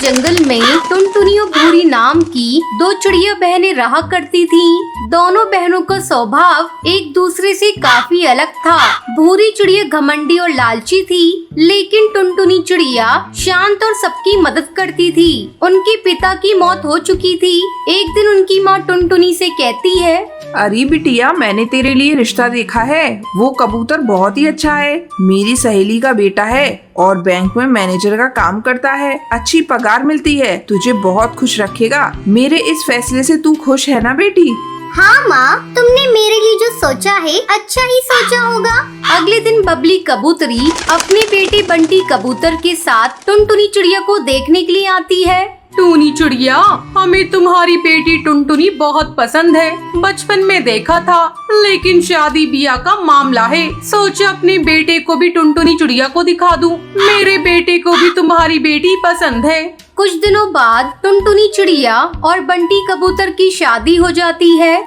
जंगल में टुनटुनी और भूरी नाम की दो चिड़िया बहनें रहा करती थीं। दोनों बहनों का स्वभाव एक दूसरे से काफी अलग था। भूरी चिड़िया घमंडी और लालची थी, लेकिन टुनटुनी चिड़िया शांत और सबकी मदद करती थी। उनके पिता की मौत हो चुकी थी। एक दिन उनकी माँ टुनटुनी से कहती है, अरे बिटिया, मैंने तेरे लिए रिश्ता देखा है। वो कबूतर बहुत ही अच्छा है, मेरी सहेली का बेटा है और बैंक में मैनेजर का काम करता है। अच्छी पगार मिलती है, तुझे बहुत खुश रखेगा। मेरे इस फैसले से तू खुश है ना बेटी? हाँ माँ, तुमने मेरे लिए जो सोचा है अच्छा ही सोचा होगा। अगले दिन बबली कबूतरी अपने बेटे बंटी कबूतर के साथ टुनटुनी चिड़िया को देखने के लिए आती है। टूनी चिड़िया, हमें तुम्हारी बेटी टुनटुनी बहुत पसंद है। बचपन में देखा था, लेकिन शादी ब्याह का मामला है। सोचा अपने बेटे को भी टुनटुनी चिड़िया को दिखा दूं। मेरे बेटे को भी तुम्हारी बेटी पसंद है। कुछ दिनों बाद टुनटुनी चिड़िया और बंटी कबूतर की शादी हो जाती है।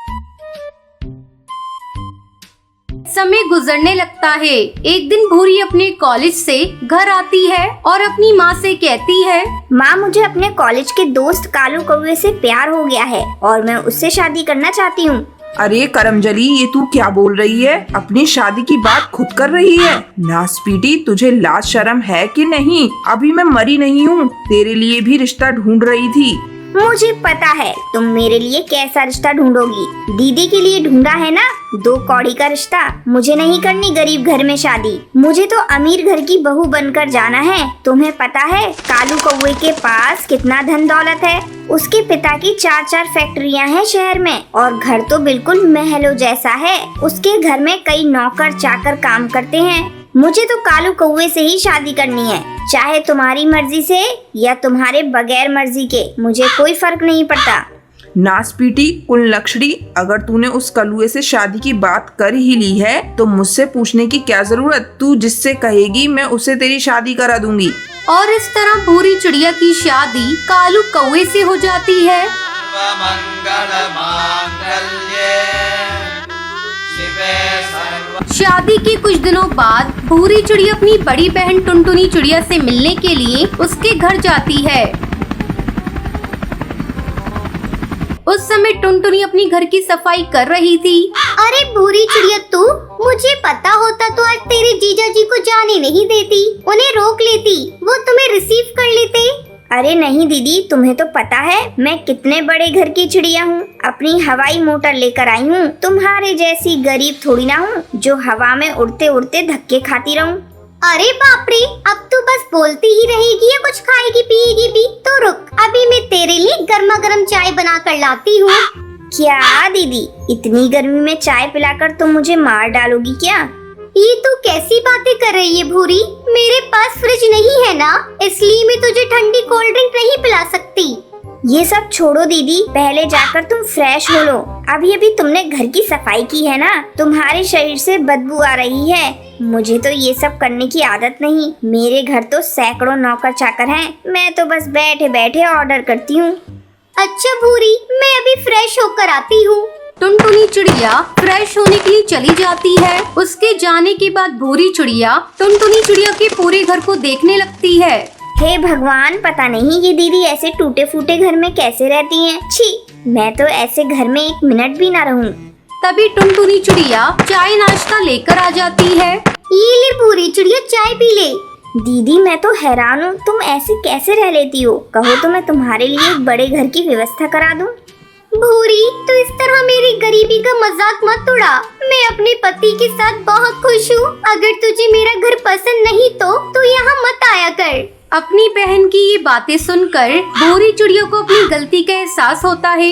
समय गुजरने लगता है। एक दिन भूरी अपने कॉलेज से घर आती है और अपनी माँ से कहती है, माँ, मुझे अपने कॉलेज के दोस्त कालू कौवे से प्यार हो गया है और मैं उससे शादी करना चाहती हूँ। अरे करमजली, ये तू क्या बोल रही है? अपनी शादी की बात खुद कर रही है। नासपीटी, तुझे लाज शर्म है कि नहीं? अभी मैं मरी नहीं हूँ, तेरे लिए भी रिश्ता ढूंढ रही थी। मुझे पता है तुम मेरे लिए कैसा रिश्ता ढूंढोगी। दीदी के लिए ढूंढा है ना, 2 कौड़ी का रिश्ता। मुझे नहीं करनी गरीब घर में शादी, मुझे तो अमीर घर की बहू बनकर जाना है। तुम्हें पता है कालू कौवे के पास कितना धन दौलत है? उसके पिता की 4 फैक्ट्रियां हैं शहर में और घर तो बिल्कुल महलों जैसा है। उसके घर में कई नौकर चाकर काम करते हैं। मुझे तो कालू कौवे से ही शादी करनी है, चाहे तुम्हारी मर्जी से या तुम्हारे बगैर मर्जी के, मुझे कोई फर्क नहीं पड़ता। नासपीटी कुलक्षणी, अगर तूने उस कलुए से शादी की बात कर ही ली है तो मुझसे पूछने की क्या जरूरत? तू जिससे कहेगी मैं उसे तेरी शादी करा दूंगी। और इस तरह भूरी चिड़िया की शादी कालू कौवे से हो जाती है। शादी के कुछ दिनों बाद भूरी चिड़िया अपनी बड़ी बहन टुनटुनी चिड़िया से मिलने के लिए उसके घर जाती है। उस समय टुनटुनी अपनी घर की सफाई कर रही थी। अरे भूरी चिड़िया, तू, मुझे पता होता तो आज तेरे जीजा जी को जाने नहीं देती, उन्हें रोक लेती, वो तुम्हें रिसीव कर लेते। अरे नहीं दीदी, तुम्हें तो पता है मैं कितने बड़े घर की चिड़िया हूँ। अपनी हवाई मोटर लेकर आई हूँ। तुम्हारे जैसी गरीब थोड़ी ना हूँ जो हवा में उड़ते उड़ते धक्के खाती रहूँ। अरे बाप रे, अब तू बस बोलती ही रहेगी या कुछ खाएगी पिएगी भी? तो रुक, अभी मैं तेरे लिए गर्मा गर्म चाय बना कर लाती हूँ। क्या दीदी, इतनी गर्मी में चाय पिलाकर तुम मुझे मार डालोगी क्या? ये तू कैसी बातें कर रही है भूरी? मेरे पास फ्रिज नहीं है ना, इसलिए मैं तुझे ठंडी कोल्ड ड्रिंक नहीं पिला सकती। ये सब छोड़ो दीदी, पहले जाकर तुम फ्रेश हो लो। अभी अभी तुमने घर की सफाई की है ना, तुम्हारे शरीर से बदबू आ रही है। मुझे तो ये सब करने की आदत नहीं। मेरे घर तो सैकड़ों नौकर चाकर हैं, मैं तो बस बैठे बैठे ऑर्डर करती हूँ। अच्छा भूरी, मैं अभी फ्रेश होकर आती हूँ। टुनटुनी चिड़िया फ्रेश होने के लिए चली जाती है। उसके जाने के बाद भूरी चिड़िया टुनटुनी चिड़िया के पूरे घर को देखने लगती है। हे भगवान, पता नहीं ये दीदी ऐसे टूटे फूटे घर में कैसे रहती हैं। छी, मैं तो ऐसे घर में 1 मिनट भी ना रहूं। तभी टुनटुनी चिड़िया चाय नाश्ता लेकर आ जाती है। ये ले भूरी चिड़िया, चाय पी ले। दीदी मैं तो हैरान हूँ, तुम ऐसे कैसे रह लेती हो? कहो तो मैं तुम्हारे लिए एक बड़े घर की व्यवस्था करा दूं। भूरी, तो इस तरह मेरी गरीबी का मजाक मत उड़ा। मैं अपने पति के साथ बहुत खुश हूँ। अगर तुझे मेरा घर पसंद नहीं तो यहाँ मत आया कर। अपनी बहन की ये बातें सुनकर भूरी चिड़िया को अपनी गलती का एहसास होता है।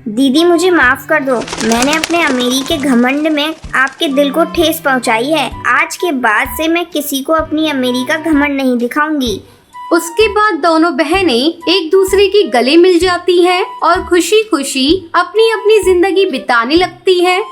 दीदी मुझे माफ कर दो, मैंने अपने अमीरी के घमंड में आपके दिल को ठेस पहुंचाई है। आज के बाद से मैं किसी को अपनी अमीरी का घमंड नहीं दिखाऊंगी। उसके बाद दोनों बहनें एक दूसरे के गले मिल जाती हैं और खुशी खुशी अपनी अपनी जिंदगी बिताने लगती हैं।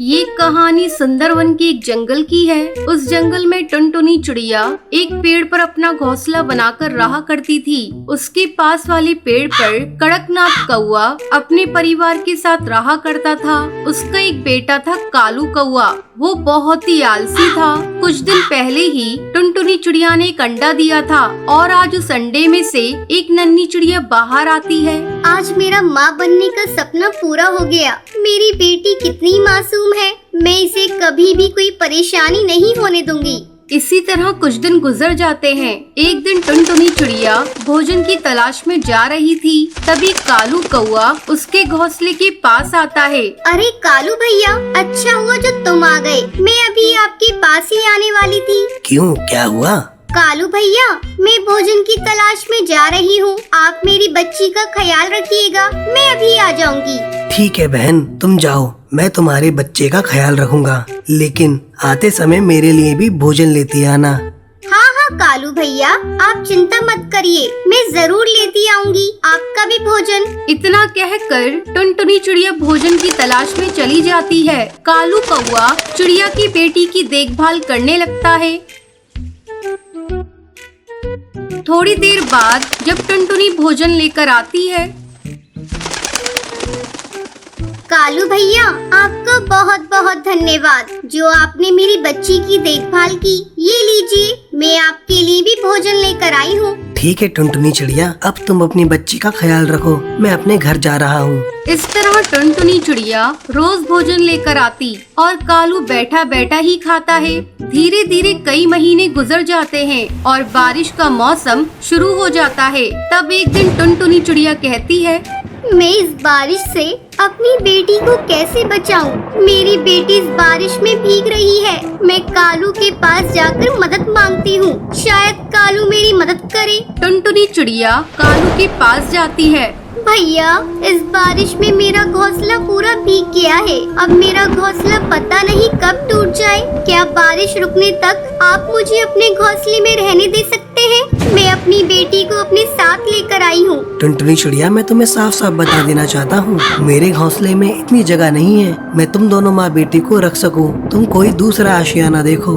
ये कहानी सुंदरवन के एक जंगल की है। उस जंगल में टुनटुनी चिड़िया एक पेड़ पर अपना घोंसला बनाकर रहा करती थी। उसके पास वाले पेड़ पर कड़कनाथ कौआ अपने परिवार के साथ रहा करता था। उसका एक बेटा था कालू कौआ, वो बहुत ही आलसी था। कुछ दिन पहले ही टुनटुनी चिड़िया ने एक अंडा दिया था और आज उस अंडे में से एक नन्ही चिड़िया बाहर आती है। आज मेरा माँ बनने का सपना पूरा हो गया। मेरी बेटी कितनी मासूम है, मैं इसे कभी भी कोई परेशानी नहीं होने दूंगी। इसी तरह कुछ दिन गुजर जाते हैं। एक दिन टुनटुनी चिड़िया भोजन की तलाश में जा रही थी। तभी कालू कौआ उसके घोंसले के पास आता है। अरे कालू भैया, अच्छा हुआ जो तुम आ गए। मैं अभी आपके पास ही आने वाली थी। क्यों, क्या हुआ? कालू भैया, मैं भोजन की तलाश में जा रही हूँ। आप मेरी बच्ची का ख्याल रखिएगा, मैं अभी आ जाऊंगी। ठीक है बहन, तुम जाओ, मैं तुम्हारे बच्चे का ख्याल रखूंगा, लेकिन आते समय मेरे लिए भी भोजन लेती आना। हाँ हाँ कालू भैया, आप चिंता मत करिए, मैं जरूर लेती आऊंगी आपका भी भोजन। इतना कहकर टुनटुनी चिड़िया भोजन की तलाश में चली जाती है। कालू कौआ चिड़िया की बेटी की देखभाल करने लगता है। थोड़ी देर बाद जब टुनटुनी भोजन लेकर आती है। कालू भैया, आपका बहुत बहुत धन्यवाद जो आपने मेरी बच्ची की देखभाल की। ये लीजिए, मैं आपके लिए भी भोजन लेकर आई हूँ। ठीक है टुनटुनी चिड़िया, अब तुम अपनी बच्ची का ख्याल रखो, मैं अपने घर जा रहा हूँ। इस तरह टुनटुनी चिड़िया रोज भोजन लेकर आती और कालू बैठा बैठा ही खाता है। धीरे धीरे कई महीने गुजर जाते हैं और बारिश का मौसम शुरू हो जाता है। तब एक दिन टुनटुनी चिड़िया कहती है, मैं इस बारिश से अपनी बेटी को कैसे बचाऊं? मेरी बेटी इस बारिश में भीग रही है। मैं कालू के पास जाकर मदद मांगती हूँ, शायद कालू मेरी मदद करे। टुनटुनी चिड़िया कालू के पास जाती है। भैया, इस बारिश में मेरा घोंसला पूरा भीग गया है। अब मेरा घोंसला पता नहीं कब टूट जाए। क्या बारिश रुकने तक आप मुझे अपने घोंसले में रहने दे सकते हैं? मैं अपनी बेटी को अपने साथ लेकर आई हूँ। टुनटुनी चिड़िया, मैं तुम्हें साफ साफ बता देना चाहता हूँ, मेरे घोंसले में इतनी जगह नहीं है मैं तुम दोनों माँ बेटी को रख सकूँ। तुम कोई दूसरा आशियाना देखो।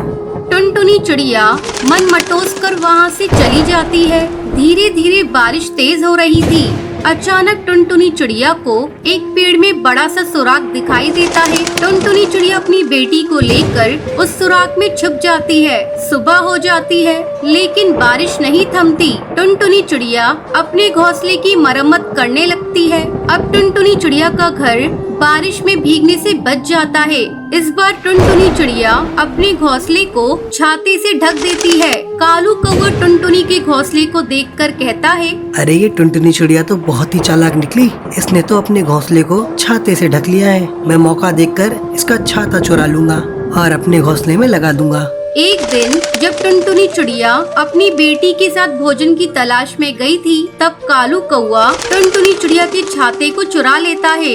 टुनटुनी चिड़िया मन मटोस कर वहाँ से चली जाती है। धीरे धीरे बारिश तेज हो रही थी। अचानक टुनटुनी चिड़िया को एक पेड़ में बड़ा सा सुराख दिखाई देता है। टुनटुनी चिड़िया अपनी बेटी को लेकर उस सुराख में छुप जाती है। सुबह हो जाती है लेकिन बारिश नहीं थमती। टुनटुनी चिड़िया अपने घोंसले की मरम्मत करने लगती है। अब टुनटुनी चिड़िया का घर बारिश में भीगने से बच जाता है। इस बार टुनटुनी चिड़िया अपने घोंसले को छाते से ढक देती है। कालू कौवा टुनटुनी के घोंसले को देखकर कहता है, अरे ये टुनटुनी चिड़िया तो बहुत ही चालाक निकली, इसने तो अपने घोंसले को छाते से ढक लिया है। मैं मौका देखकर इसका छाता चुरा लूंगा और अपने घोंसले में लगा दूंगा। एक दिन जब टुनटुनी चिड़िया अपनी बेटी के साथ भोजन की तलाश में गई थी, तब कालू कौवा टुनटुनी चिड़िया के छाते को चुरा लेता है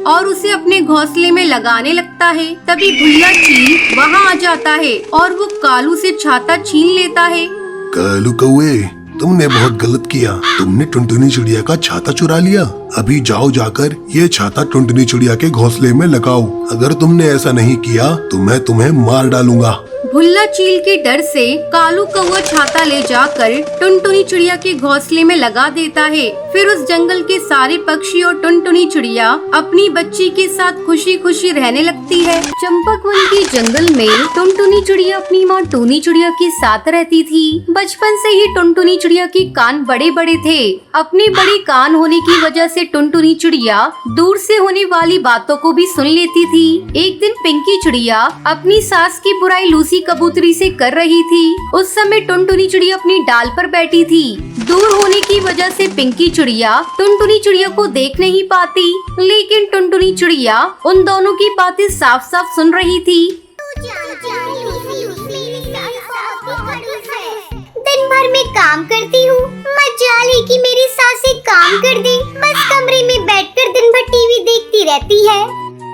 और उसे अपने घोंसले में लगाने लगता है। तभी भुल्ला चील वहाँ आ जाता है और वो कालू से छाता छीन लेता है। कालू कौवे, तुमने बहुत गलत किया। तुमने टुनटुनी चिड़िया का छाता चुरा लिया। अभी जाओ जाकर ये छाता टुनटुनी चिड़िया के घोंसले में लगाओ। अगर तुमने ऐसा नहीं किया तो मैं तुम्हें मार डालूंगा। भुल्ला चील के डर से कालू कौवा छाता ले जाकर टुनटुनी चिड़िया के घोंसले में लगा देता है। फिर उस जंगल के सारे पक्षी और टुनटुनी चिड़िया अपनी बच्ची के साथ खुशी खुशी रहने लगती है। चंपकवन के जंगल में टुनटुनी चिड़िया अपनी माँ टूनी चिड़िया के साथ रहती थी। बचपन से ही टुनटुनी चिड़िया के कान बड़े बड़े थे। अपने बड़े कान होने की वजह से टुनटुनी चिड़िया दूर से होने वाली बातों को भी सुन लेती थी। एक दिन पिंकी चिड़िया अपनी सास की बुराई लूसी कबूतरी से कर रही थी। उस समय टुनटुनी चिड़िया अपनी डाल पर बैठी थी। दूर होने की वजह से पिंकी चिड़िया टुनटुनी चिड़िया को देख नहीं पाती, लेकिन टुनटुनी चिड़िया उन दोनों की बातें साफ साफ सुन रही थी। दिन भर मैं काम करती हूँ, मजाल कि मेरी सास एक काम कर दे, बस कमरे में बैठकर दिन भर टीवी देखती रहती है।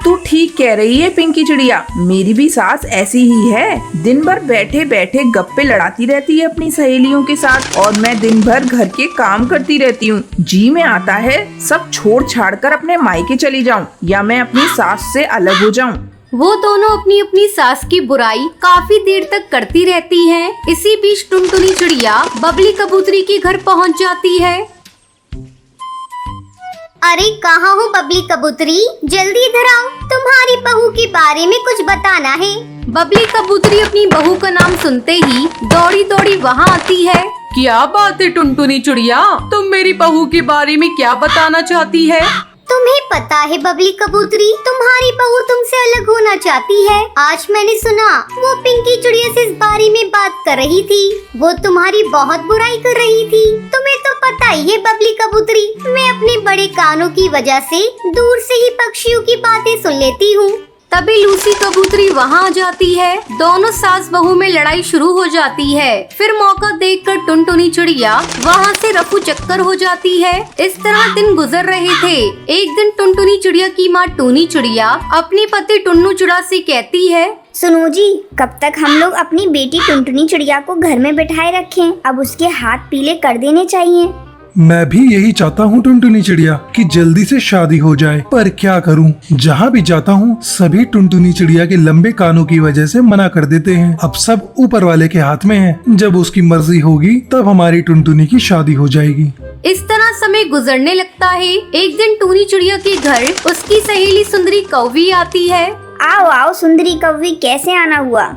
तू ठीक कह रही है पिंकी चिड़िया, मेरी भी सास ऐसी ही है। दिन भर बैठे बैठे गप्पे लड़ाती रहती है अपनी सहेलियों के साथ और मैं दिन भर घर के काम करती रहती हूँ। जी में आता है सब छोड़ छाड़ कर अपने मायके चली जाऊँ या मैं अपनी सास से अलग हो जाऊँ। वो दोनों अपनी अपनी सास की बुराई काफी देर तक करती रहती हैं। इसी बीच टुनटुनी चिड़िया बबली कबूतरी के घर पहुंच जाती है। अरे कहाँ हो बबली कबूतरी, जल्दी इधर आओ, तुम्हारी बहू के बारे में कुछ बताना है। बबली कबूतरी अपनी बहू का नाम सुनते ही दौड़ी दौड़ी वहाँ आती है। क्या बात है टुनटुनी चिड़िया, तुम मेरी बहू के बारे में क्या बताना चाहती है? तुम्हें पता है बबली कबूतरी, तुम्हारी बहू तुमसे अलग होना चाहती है। आज मैंने सुना वो पिंकी चिड़िया से इस बारे में बात कर रही थी। वो तुम्हारी बहुत बुराई कर रही थी। तुम्हें तो पता ही है बबली कबूतरी, मैं अपने बड़े कानों की वजह से दूर से ही पक्षियों की बातें सुन लेती हूँ। तभी लूसी कबूतरी वहाँ आ जाती है। दोनों सास बहू में लड़ाई शुरू हो जाती है। फिर मौका देखकर टुनटुनी चिड़िया वहाँ से रफू चक्कर हो जाती है। इस तरह दिन गुजर रहे थे। एक दिन टुनटुनी चिड़िया की माँ टूनी चिड़िया अपने पति टुन्नू चिड़ा से कहती है, सुनो जी, कब तक हम लोग अपनी बेटी टुनटुनी चिड़िया को घर में बिठाए रखें? अब उसके हाथ पीले कर देने चाहिए। मैं भी यही चाहता हूँ टुनटुनी चिड़िया कि जल्दी से शादी हो जाए, पर क्या करूँ, जहाँ भी जाता हूँ सभी टुनटुनी चिड़िया के लंबे कानों की वजह से मना कर देते हैं। अब सब ऊपर वाले के हाथ में है, जब उसकी मर्जी होगी तब हमारी टुनटुनी की शादी हो जाएगी। इस तरह समय गुजरने लगता है। एक दिन टूनी चिड़िया के घर उसकी सहेली सुंदरी कौवी आती है। आओ आओ सुंदरी कौवी, कैसे आना हुआ?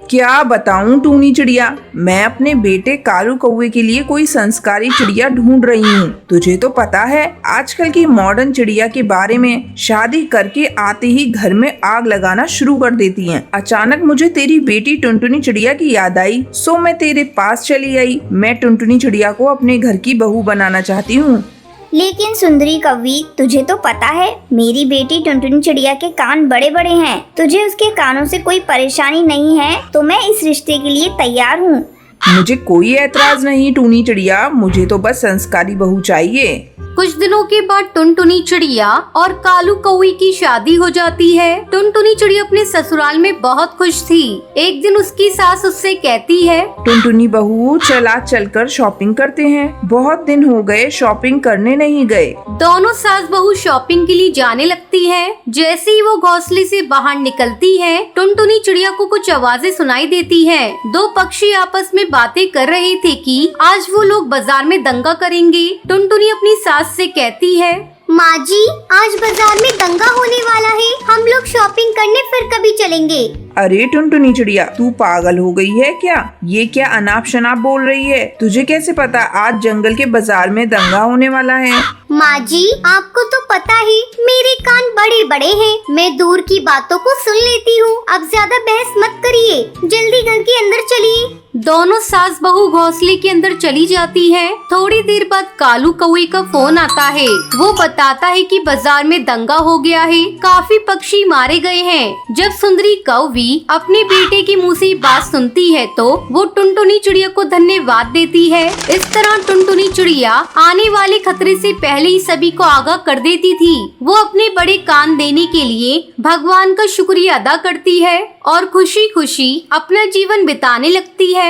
क्या बताऊं टूनी चिड़िया, मैं अपने बेटे कालू कौवे के लिए कोई संस्कारी चिड़िया ढूंढ रही हूँ। तुझे तो पता है आजकल की मॉडर्न चिड़िया के बारे में, शादी करके आते ही घर में आग लगाना शुरू कर देती हैं। अचानक मुझे तेरी बेटी टुनटुनी चिड़िया की याद आई, सो मैं तेरे पास चली आई। मैं टुनटुनी चिड़िया को अपने घर की बहू बनाना चाहती हूँ। लेकिन सुंदरी कौवी, तुझे तो पता है मेरी बेटी टुनटुनी चिड़िया के कान बड़े बड़े हैं। तुझे उसके कानों से कोई परेशानी नहीं है तो मैं इस रिश्ते के लिए तैयार हूँ। मुझे कोई ऐतराज नहीं टूनी चिड़िया, मुझे तो बस संस्कारी बहू चाहिए। कुछ दिनों के बाद टुनटुनी चिड़िया और कालू कौवी की शादी हो जाती है। टुनटुनी चिड़िया अपने ससुराल में बहुत खुश थी। एक दिन उसकी सास उससे कहती है, टुनटुनी बहू चल आज चलकर शॉपिंग करते हैं, बहुत दिन हो गए शॉपिंग करने नहीं गए। दोनों सास बहू शॉपिंग के लिए जाने लगती हैं। जैसे ही वो घोंसले से बाहर निकलती है, टुनटुनी चिड़िया को कुछ आवाजें सुनाई देती हैं। दो पक्षी आपस में बातें कर रहे थे कि आज वो लोग बाजार में दंगा करेंगे। टुनटुनी अपनी सास से कहती है, माँ जी, आज बाजार में दंगा होने वाला है, हम लोग शॉपिंग करने फिर कभी चलेंगे। अरे टुनटुनी चिड़िया, तू पागल हो गई है क्या? ये क्या अनाप शनाप बोल रही है? तुझे कैसे पता आज जंगल के बाजार में दंगा होने वाला है? माँ जी, आपको तो पता ही मेरे कान बड़े बड़े हैं, मैं दूर की बातों को सुन लेती हूँ। अब ज्यादा बहस मत करिए, जल्दी घर के अंदर चलिए। दोनों सास बहू घोंसले के अंदर चली जाती हैं। थोड़ी देर बाद कालू कौवे का फोन आता है। वो बताता है कि बाजार में दंगा हो गया है, काफी पक्षी मारे गए हैं। जब सुंदरी कौवी अपने बेटे के मुंह से बात सुनती है तो वो टुनटुनी चिड़िया को धन्यवाद देती है। इस तरह टुनटुनी चिड़िया आने वाले खतरे से पहले ही सभी को आगाह कर देती थी। वो अपने बड़े कान देने के लिए भगवान का शुक्रिया अदा करती है और खुशी खुशी अपना जीवन बिताने लगती है।